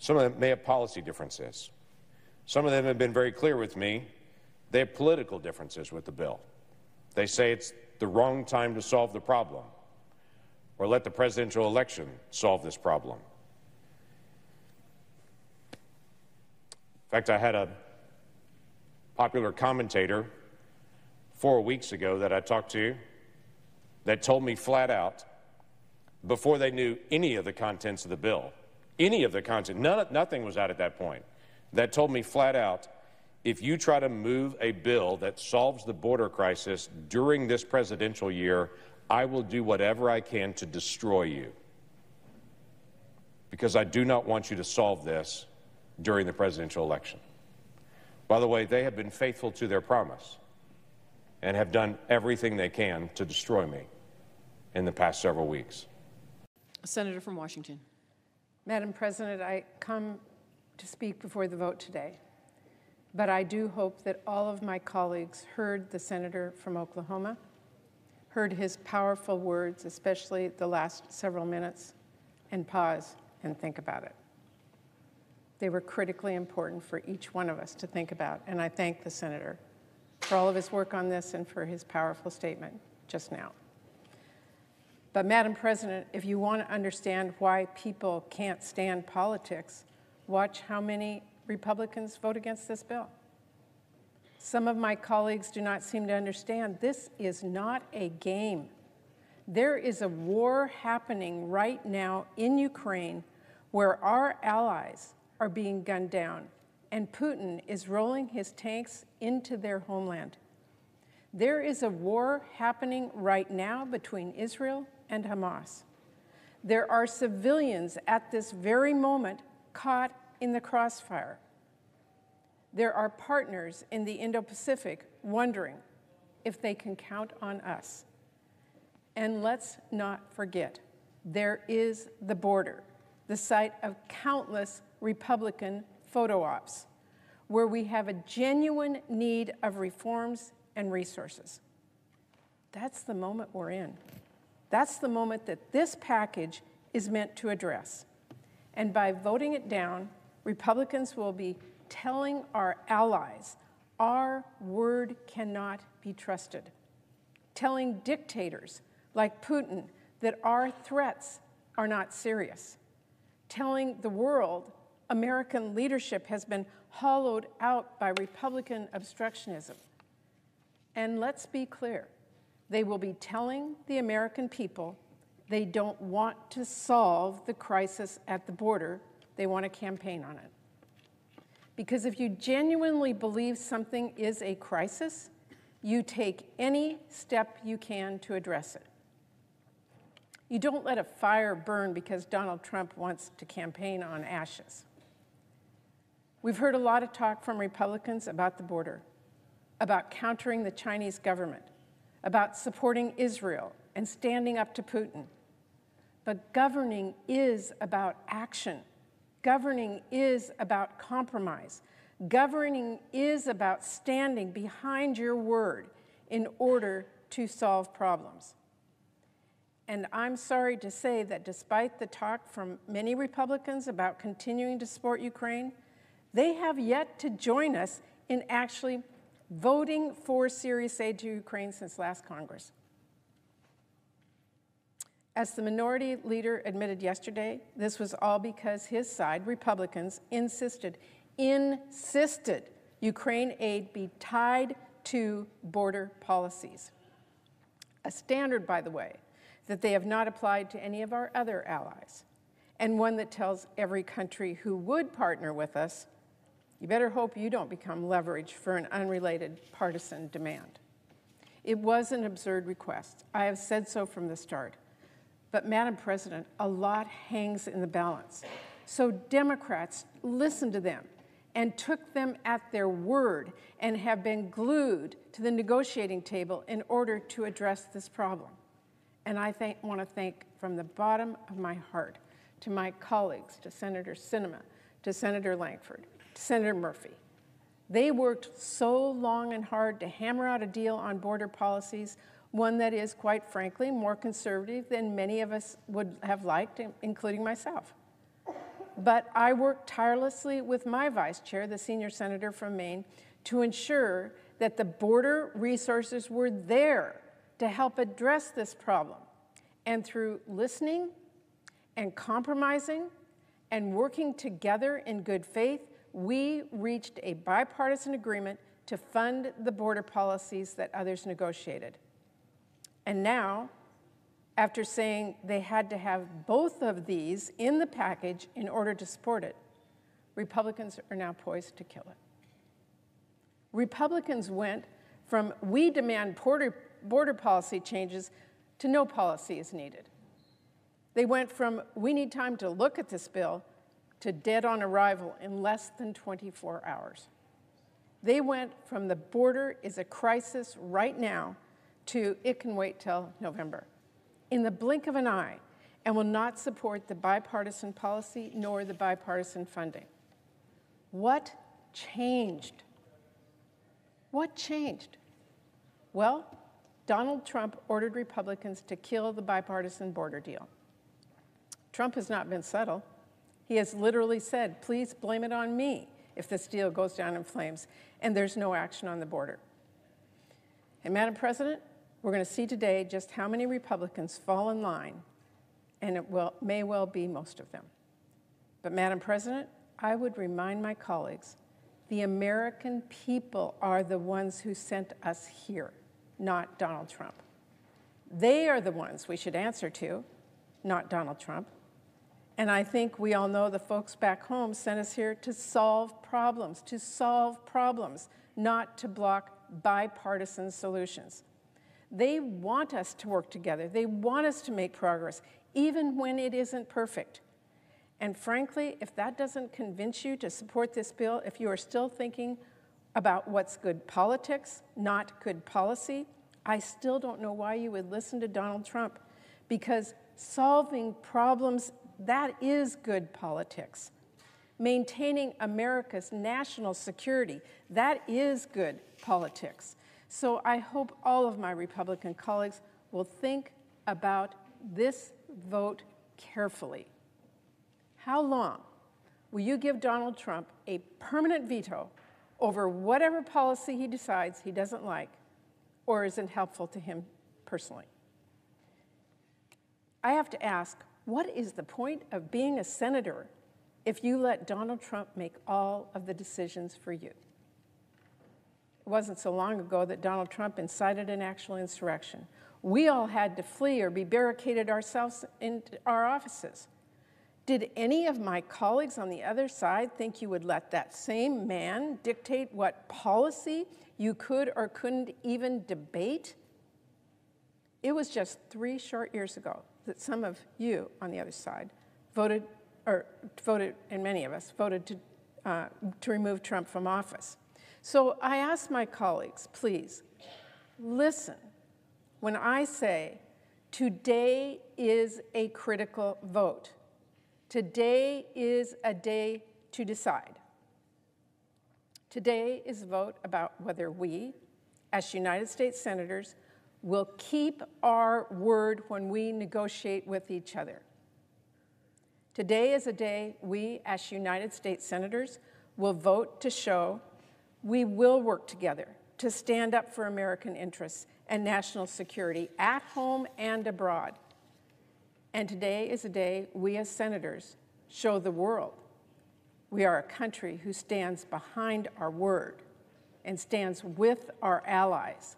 Some of them may have policy differences. Some of them have been very clear with me. They have political differences with the bill. They say it's the wrong time to solve the problem, or let the presidential election solve this problem. In fact, I had a popular commentator 4 weeks ago that I talked to that told me flat out, before they knew any of the contents of the bill, nothing was out at that point, that told me flat out, if you try to move a bill that solves the border crisis during this presidential year, I will do whatever I can to destroy you, because I do not want you to solve this during the presidential election. By the way, they have been faithful to their promise and have done everything they can to destroy me in the past several weeks. Senator from Washington. Madam President, I come to speak before the vote today, but I do hope that all of my colleagues heard the senator from Oklahoma, heard his powerful words, especially the last several minutes, and pause and think about it. They were critically important for each one of us to think about, and I thank the senator for all of his work on this and for his powerful statement just now. But Madam President, if you want to understand why people can't stand politics, watch how many Republicans vote against this bill. Some of my colleagues do not seem to understand this is not a game. There is a war happening right now in Ukraine where our allies are being gunned down, and Putin is rolling his tanks into their homeland. There is a war happening right now between Israel and Hamas. There are civilians at this very moment caught in the crossfire. There are partners in the Indo-Pacific wondering if they can count on us. And let's not forget, there is the border, the site of countless Republican photo ops, where we have a genuine need of reforms and resources. That's the moment we're in. That's the moment that this package is meant to address. And by voting it down, Republicans will be telling our allies our word cannot be trusted, telling dictators like Putin that our threats are not serious, telling the world American leadership has been hollowed out by Republican obstructionism. And let's be clear, they will be telling the American people they don't want to solve the crisis at the border, they want to campaign on it. Because if you genuinely believe something is a crisis, you take any step you can to address it. You don't let a fire burn because Donald Trump wants to campaign on ashes. We've heard a lot of talk from Republicans about the border, about countering the Chinese government, about supporting Israel and standing up to Putin. But governing is about action. Governing is about compromise. Governing is about standing behind your word in order to solve problems. And I'm sorry to say that despite the talk from many Republicans about continuing to support Ukraine, they have yet to join us in actually voting for serious aid to Ukraine since last Congress. As the minority leader admitted yesterday, this was all because his side, Republicans, insisted Ukraine aid be tied to border policies. A standard, by the way, that they have not applied to any of our other allies, and one that tells every country who would partner with us, you better hope you don't become leverage for an unrelated partisan demand. It was an absurd request. I have said so from the start. But Madam President, a lot hangs in the balance. So Democrats listened to them and took them at their word and have been glued to the negotiating table in order to address this problem. And I want to thank from the bottom of my heart to my colleagues, to Senator Sinema, to Senator Langford, to Senator Murphy. They worked so long and hard to hammer out a deal on border policies, one that is, quite frankly, more conservative than many of us would have liked, including myself. But I worked tirelessly with my vice chair, the senior senator from Maine, to ensure that the border resources were there to help address this problem. And through listening and compromising and working together in good faith, we reached a bipartisan agreement to fund the border policies that others negotiated. And now, after saying they had to have both of these in the package in order to support it, Republicans are now poised to kill it. Republicans went from "we demand border policy changes" to "no policy is needed." They went from "we need time to look at this bill" to "dead on arrival in less than 24 hours." They went from "the border is a crisis right now" to "it can wait till November," in the blink of an eye, and will not support the bipartisan policy nor the bipartisan funding. What changed? What changed? Well, Donald Trump ordered Republicans to kill the bipartisan border deal. Trump has not been subtle. He has literally said, "Please blame it on me if this deal goes down in flames," and there's no action on the border. And Madam President, we're going to see today just how many Republicans fall in line, and it may well be most of them. But Madam President, I would remind my colleagues, the American people are the ones who sent us here, not Donald Trump. They are the ones we should answer to, not Donald Trump. And I think we all know the folks back home sent us here to solve problems, not to block bipartisan solutions. They want us to work together. They want us to make progress, even when it isn't perfect. And frankly, if that doesn't convince you to support this bill, if you are still thinking about what's good politics, not good policy, I still don't know why you would listen to Donald Trump, because solving problems, that is good politics. Maintaining America's national security, that is good politics. So I hope all of my Republican colleagues will think about this vote carefully. How long will you give Donald Trump a permanent veto over whatever policy he decides he doesn't like or isn't helpful to him personally? I have to ask, what is the point of being a senator if you let Donald Trump make all of the decisions for you? It wasn't so long ago that Donald Trump incited an actual insurrection. We all had to flee or be barricaded ourselves in our offices. Did any of my colleagues on the other side think you would let that same man dictate what policy you could or couldn't even debate? It was just 3 short years ago that some of you on the other side voted, and many of us voted to remove Trump from office. So I ask my colleagues, please, listen when I say today is a critical vote. Today is a day to decide. Today is a vote about whether we, as United States senators, will keep our word when we negotiate with each other. Today is a day we, as United States senators, will vote to show we will work together to stand up for American interests and national security at home and abroad. And today is a day we as senators show the world we are a country who stands behind our word and stands with our allies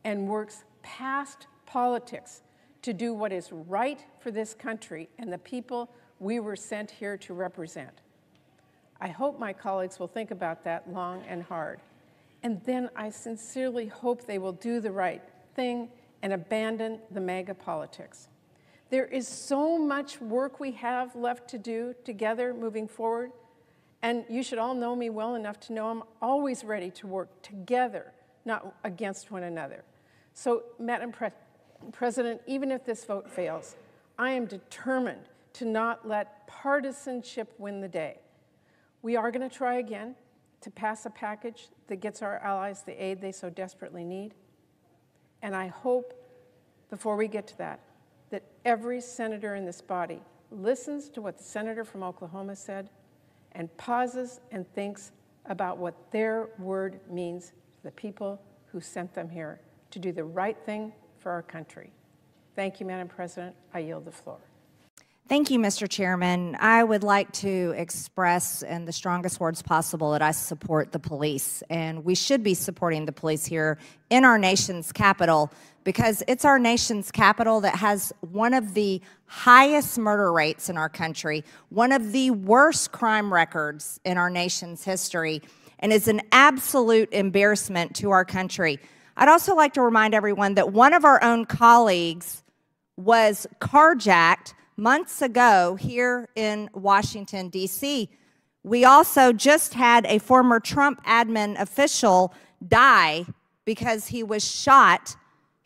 and works past politics to do what is right for this country and the people we were sent here to represent. I hope my colleagues will think about that long and hard. And then I sincerely hope they will do the right thing and abandon the MAGA politics. There is so much work we have left to do together moving forward, and you should all know me well enough to know I'm always ready to work together, not against one another. So, Madam President, even if this vote fails, I am determined to not let partisanship win the day. We are going to try again to pass a package that gets our allies the aid they so desperately need. And I hope, before we get to that, that every senator in this body listens to what the senator from Oklahoma said and pauses and thinks about what their word means to the people who sent them here to do the right thing for our country. Thank you, Madam President. I yield the floor. Thank you, Mr. Chairman. I would like to express in the strongest words possible that I support the police, and we should be supporting the police here in our nation's capital because it's our nation's capital that has one of the highest murder rates in our country, one of the worst crime records in our nation's history, and is an absolute embarrassment to our country. I'd also like to remind everyone that one of our own colleagues was carjacked months ago here in Washington, D.C. We also just had a former Trump admin official die because he was shot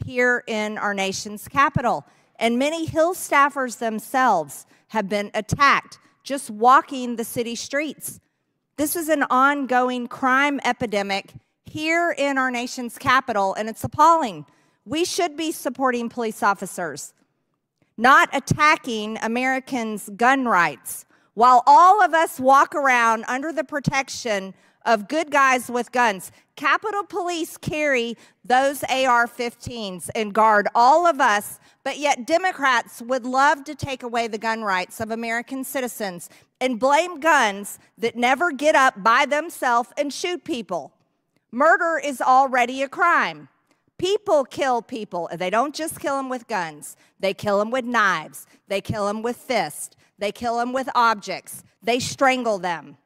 here in our nation's capital. And many Hill staffers themselves have been attacked just walking the city streets. This is an ongoing crime epidemic here in our nation's capital, and it's appalling. We should be supporting police officers, not attacking Americans' gun rights, while all of us walk around under the protection of good guys with guns. Capitol Police carry those AR-15s and guard all of us, but yet Democrats would love to take away the gun rights of American citizens and blame guns that never get up by themselves and shoot people. Murder is already a crime. People kill people. They don't just kill them with guns. They kill them with knives. They kill them with fists. They kill them with objects. They strangle them.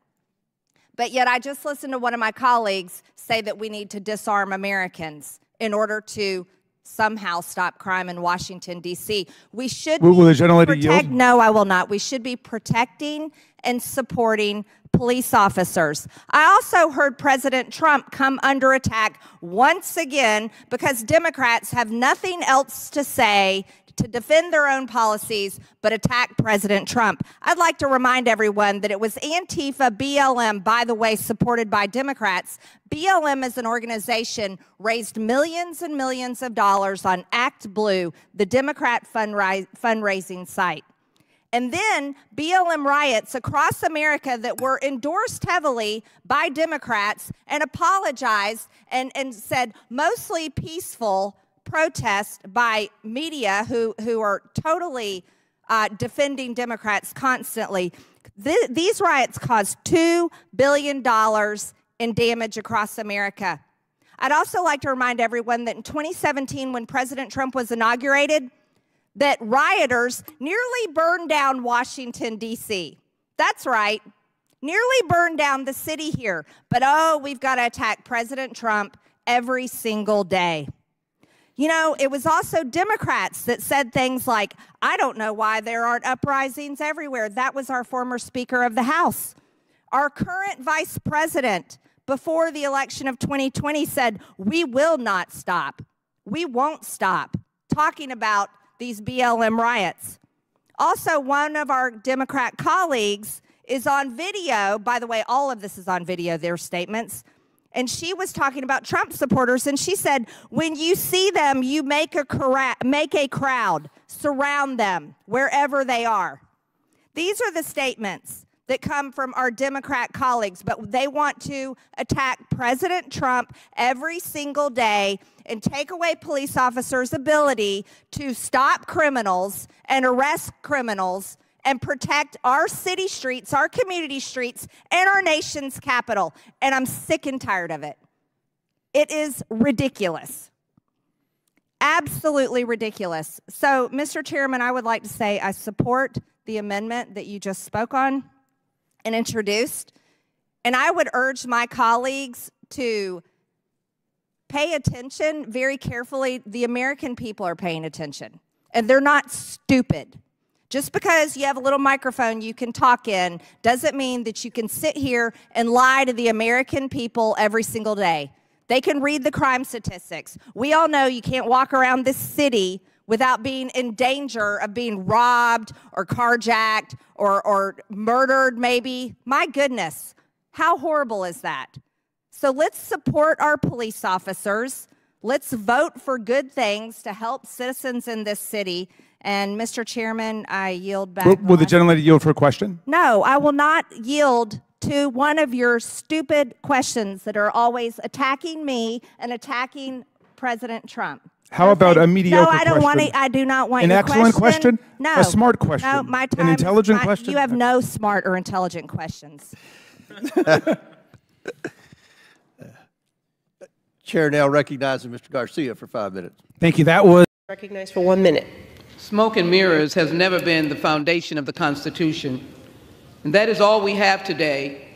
But yet I just listened to one of my colleagues say that we need to disarm Americans in order to somehow stop crime in Washington, D.C. We should will the gentlelady yield? No, I will not. We should be protecting and supporting police officers. I also heard President Trump come under attack once again because Democrats have nothing else to say to defend their own policies but attack President Trump. I'd like to remind everyone that it was Antifa, BLM, by the way, supported by Democrats. BLM as an organization raised millions and millions of dollars on Act Blue, the Democrat fundraising site. And then BLM riots across America that were endorsed heavily by Democrats and apologized and said mostly peaceful protest by media who are totally defending Democrats constantly. These riots caused $2 billion in damage across America. I'd also like to remind everyone that in 2017, when President Trump was inaugurated, that rioters nearly burned down Washington, D.C. That's right, nearly burned down the city here. But oh, we've got to attack President Trump every single day. You know, it was also Democrats that said things like, I don't know why there aren't uprisings everywhere. That was our former Speaker of the House. Our current Vice President, before the election of 2020, said, we will not stop. We won't stop. Talking about these BLM riots. Also, one of our Democrat colleagues is on video. By the way, all of this is on video, their statements. And she was talking about Trump supporters, and she said, when you see them, you make a crowd, surround them wherever they are. These are the statements that come from our Democrat colleagues, but they want to attack President Trump every single day and take away police officers' ability to stop criminals and arrest criminals and protect our city streets, our community streets, and our nation's capital. And I'm sick and tired of it. It is ridiculous. Absolutely ridiculous. So, Mr. Chairman, I would like to say I support the amendment that you just spoke on and introduced. And I would urge my colleagues to pay attention very carefully. The American people are paying attention, and they're not stupid. Just because you have a little microphone you can talk in doesn't mean that you can sit here and lie to the American people every single day. They can read the crime statistics. We all know you can't walk around this city without being in danger of being robbed or carjacked or murdered maybe. My goodness, how horrible is that? So let's support our police officers. Let's vote for good things to help citizens in this city. And Mr. Chairman, I yield back. Will the gentleman yield for a question? No, I will not yield to one of your stupid questions that are always attacking me and attacking President Trump. How about a mediocre question? No, I don't want to. I do not want an your excellent question. No, a smart question. No, my time. An intelligent question. You have no smart or intelligent questions. Chair now recognizes Mr. Garcia for 5 minutes. Thank you. That was recognized for 1 minute. Smoke and mirrors has never been the foundation of the Constitution. And that is all we have today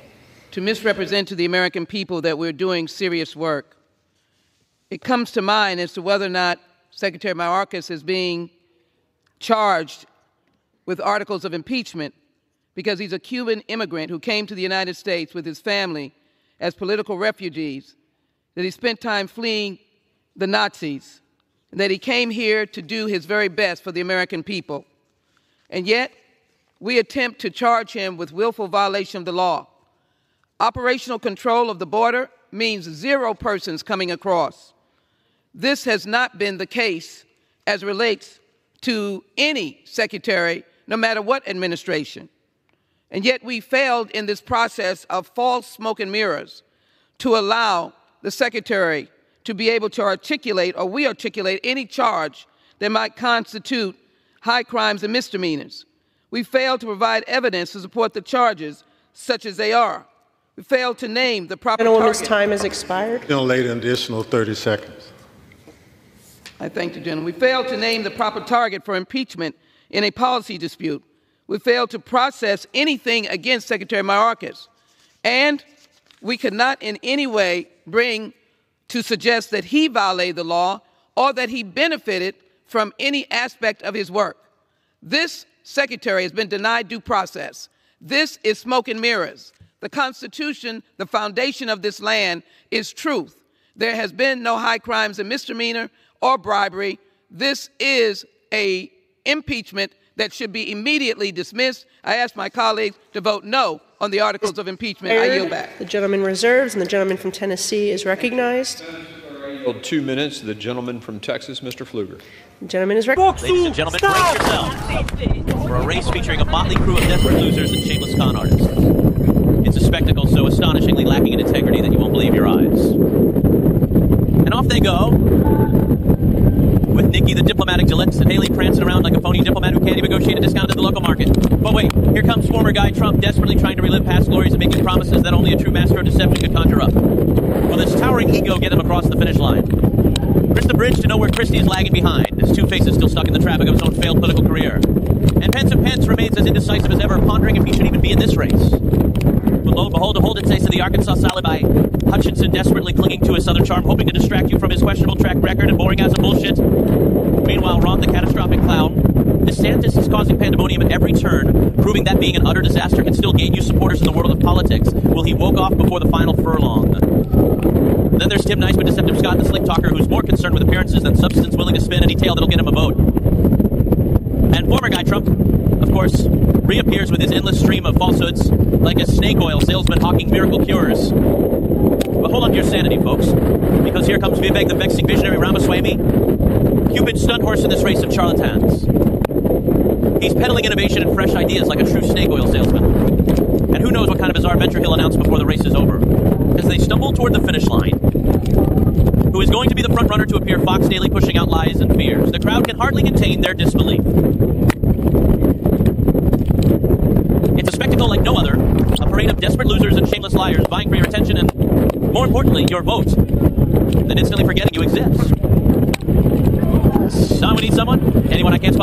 to misrepresent to the American people that we're doing serious work. It comes to mind as to whether or not Secretary Mayorkas is being charged with articles of impeachment because he's a Cuban immigrant who came to the United States with his family as political refugees, that he spent time fleeing the Nazis, and that he came here to do his very best for the American people. And yet, we attempt to charge him with willful violation of the law. Operational control of the border means 0 persons coming across. This has not been the case as relates to any secretary, no matter what administration. And yet we failed in this process of false smoke and mirrors to allow the secretary to be able to articulate, or we articulate, any charge that might constitute high crimes and misdemeanors. We failed to provide evidence to support the charges, such as they are. We failed to name the proper target. Gentleman's time has expired. Late an additional 30 seconds. I thank the gentleman. We failed to name the proper target for impeachment in a policy dispute. We failed to process anything against Secretary Mayorkas. And we could not in any way bring to suggest that he violated the law or that he benefited from any aspect of his work. This secretary has been denied due process. This is smoke and mirrors. The Constitution, the foundation of this land, is truth. There has been no high crimes and misdemeanor or bribery. This is an impeachment that should be immediately dismissed. I ask my colleagues to vote no on the articles of impeachment. I yield back. The gentleman reserves, and the gentleman from Tennessee is recognized. 2 minutes. The gentleman from Texas, Mr. Pfluger. The gentleman is recognized. Ladies and gentlemen, brace yourselves for a race featuring a motley crew of desperate losers and shameless con artists. It's a spectacle so astonishingly lacking in integrity that you won't believe your eyes. And off they go, with Nikki the diplomatic Gillette and Haley prancing around like a phony diplomat who can't even negotiate a discount at the local market. But wait, here comes former guy Trump desperately trying to relive past glories and making promises that only a true master of deception could conjure up. Will this towering ego get him across the finish line? Chris the bridge to know where Christie is lagging behind. His Two-Face is still stuck in the traffic of his own failed political career. And Pensive Pence remains as indecisive as ever, pondering if he should even be in this race. But lo and behold, a hold it says to the Arkansas alibi. Hutchinson desperately clinging to his southern charm, hoping to distract you from his questionable track record and boring ass of bullshit. Meanwhile, Ron the catastrophic clown, DeSantis is causing pandemonium at every turn, proving that being an utter disaster can still gain you supporters in the world of politics. Will he woke off before the final furlong? Then there's Tim Nice, but deceptive Scott the slick talker, who's more concerned with appearances than substance, willing to spin any tale that'll get him a vote. And former guy Trump, of course, reappears with his endless stream of falsehoods, like a snake oil salesman hawking miracle cures. But hold on to your sanity, folks, because here comes Vivek, the vexing visionary Ramaswamy, Cupid stunt horse in this race of charlatans. He's peddling innovation and fresh ideas like a true snake oil salesman. And who knows what kind of bizarre venture he'll announce before the race is over. As they stumble toward the finish line, who is going to be the front runner to appear Fox Daily pushing out lies and fears? The crowd can hardly contain their disbelief. It's a spectacle like no other, a parade of desperate losers and shameless liars vying for your attention and, more importantly, your vote, then instantly forgetting you exist. Son, we need someone? Anyone I can't spot?